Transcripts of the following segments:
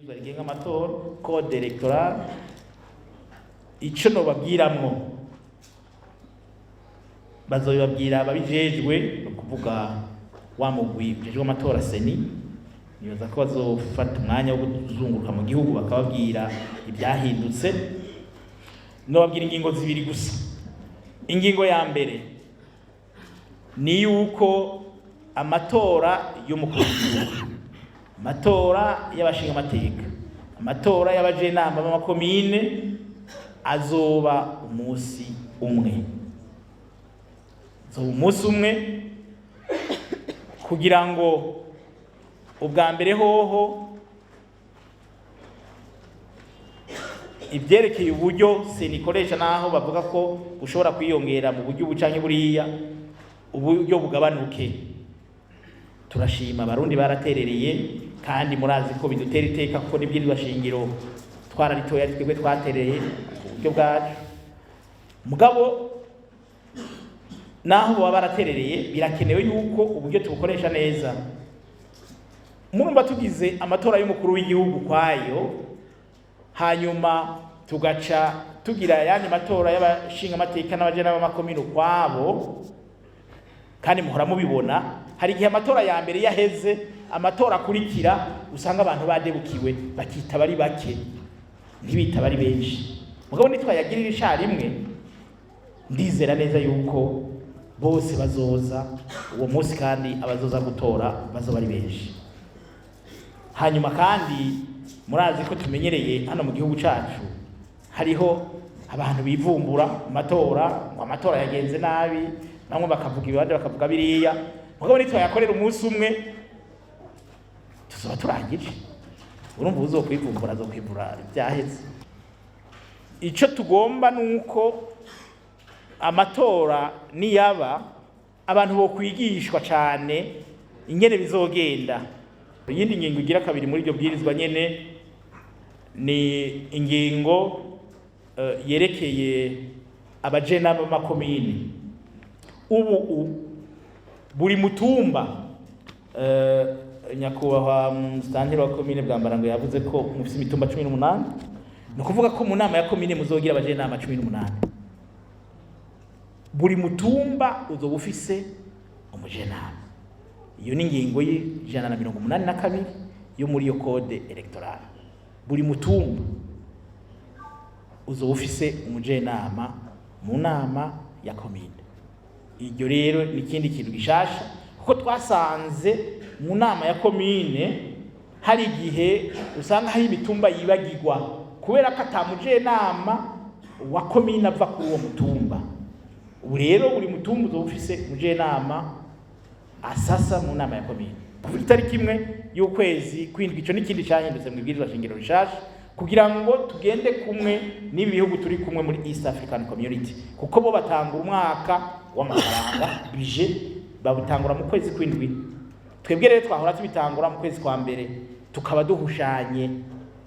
ibwirizwa rigenga amatora code electoral ico no babwiramwo bazobabwira babijejwe no kuvuga wa mugwi ujejwe amatora seni nibaza ko bazofata umwanya wo kuzunguruka mu gihugu bakababwira ibyahindutse no babwira ingingo zibiri gusa. Ingingo ya mbere ni yuko amatora y'umukuru w'igihugu, amatora y'abashinga amateka, amatora y'abajenama b'amakomine azoba umunsi umwe, umunsi umwe kugira ngo ubwa mbere hoho ibyerekeye uburyo senikoresha naho bavuga ko ushobora kwiyongera mu buryo bucanye buriya uburyo bugabanuke. Turashima abarundi baraterereye kandi murazi ko bidutera iteka ko nibwirizwa shingiro twararitoya twebwe twatereye uburyo bwacu mugabo naho baba baraterereye birakenewe yuko uburyo tubukoresha neza. Murumva tugize amatora y'umukuru w'igihugu kwayo hanyuma tugaca tugira yandi matora y'abashinga amateka n'abajena b'amakomine kwabo, kandi muhora mubibona hari igihe amatora ya mbere yaheze amatora akurikira usanga abantu badebukiwe bakita bari bake ntibita bari benshi. Mugabo nitwayagirira isharimwe ndizera neza yuko bose bazoza uwo munsi kandi abazoza gutora bazoba ari benshi. Hanyuma kandi murazi ko tumenyereye hano mu gihugu cacu hariho abantu bivumbura amatora ngo amatora yagenze nabi, bamwe bakavuga ibibandi bakavuga biriya. Mugabo nitwayakorera umunsi umwe tuzoba turangije. Urumva uzokwivumbura azokwivura ibyaheze. Ico tugomba nuko amatora niyaba abantu bo kwigishwa cyane ingene bizogenda. Iyindi ngingo igira kabiri muri iryo bwirizwa nyene ni ingingo yerekeye abajena b'amakomine. Ubu buri mutumba nyakubahwa mustanteri wa komine Bwambarangwe yavuze ko mufise imitumba 18, no kuvuga ko mu nama ya komine muzogira abajenama 18. Buri mutumba uzoba ufise umujenama. Iyo ni ingingo y'182 yo muri yo code electoral. Buri mutumba uzoba ufise umujenama mu nama ya komine. Iryo rero ni ikindi kintu gishasha kuko twasanze mu nama ya komine hari igihe usanga hari imitumba yibagirwa kubera ko atamujenama wa komine ava kuri uwo mutumba. Ubu rero buri mutumba uzoba ufise umujenama asasa mu nama ya komine. Kuva itariki imwe y'ukwezi kwindwi ico n'ikindi cyahindutse mu bwirizwa shingiro rishasha kugira ngo tugende kumwe n'ibi bihugu turi kumwe muri East African Community, kuko bo batangura umwaka w'amafaranga budget babutangura mu kwezi kwindwi. Twebwe rero twahora tubitangura mu kwezi kwa mbere tukaba duhushanye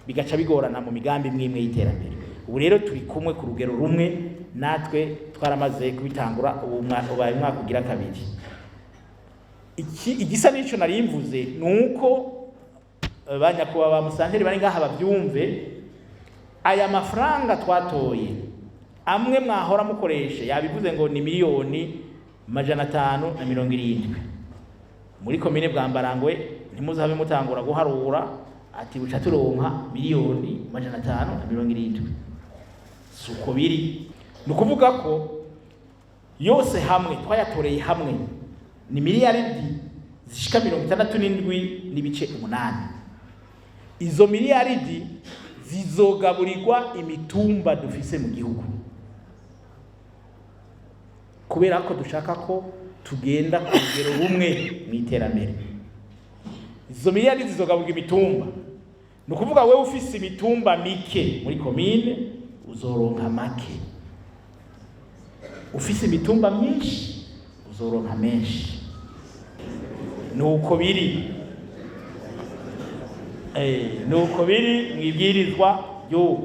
bigaca bigorana mu migambi imwe y'iterambere. Ubu rero turi kumwe ku rugero rumwe, natwe twaramaze kubitangura ubu mwaka ugira kabiri. Igisa n'ico narimvuze nuko banyakubahwa musanteri bari ngaha bavyumve aya mafaranga twatoye amwe mwahora mukoresha yabivuze ngo ni miliyoni 570 muri komine Bwambarangwe. Ntimuzabe mutangura guharura ati buca turonka miliyoni 570. Suko biri nukuvuga ko yose hamwe twayatoreye hamwe ni miliyaridi zishika 67 n'ibice 8. Izo miliyaridi zizogaburirwa imitumba dufise mu gihugu kubera ko dushaka ko tugenda ku rugero rumwe mu iterambere. Izo miliyaridi zizogaburirwa imitumba, no kuvuga wewe ufise imitumba mike muri komine uzoronka make, ufise imitumba myinshi uzoronka menshi. Nuko biri mwibwirizwa yo